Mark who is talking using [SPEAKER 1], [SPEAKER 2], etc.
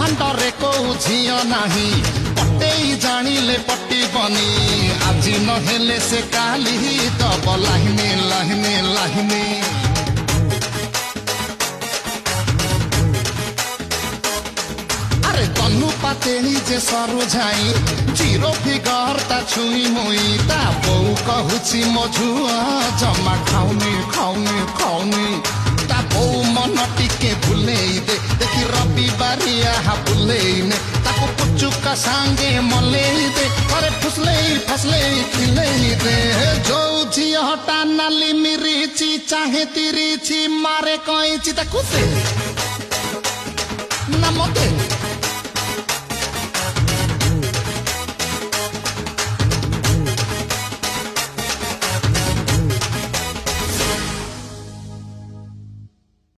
[SPEAKER 1] ब्रह्मांडरे को झियो नाही पटेई जानिले पटिबनी आजी नहेले से काली दब लाहिनी लाहिनी लाहिनी अरे तनु पातेली जे सरू झाई जीरो फिगर ता छुई मुई ता बौ कहूची मो झुआ जमा खाउनी खाउनी खाउनी ता बौ मन टिके भुलेई दे देखि रविवारिया हा भुलेई ने ताको पुचुका सांगे मलेई दे अरे फुसलेई फसलेई खिलेई दे जो झियटा नाली मिरीची चाहे तिरीची मारे कईची ताको से ना मते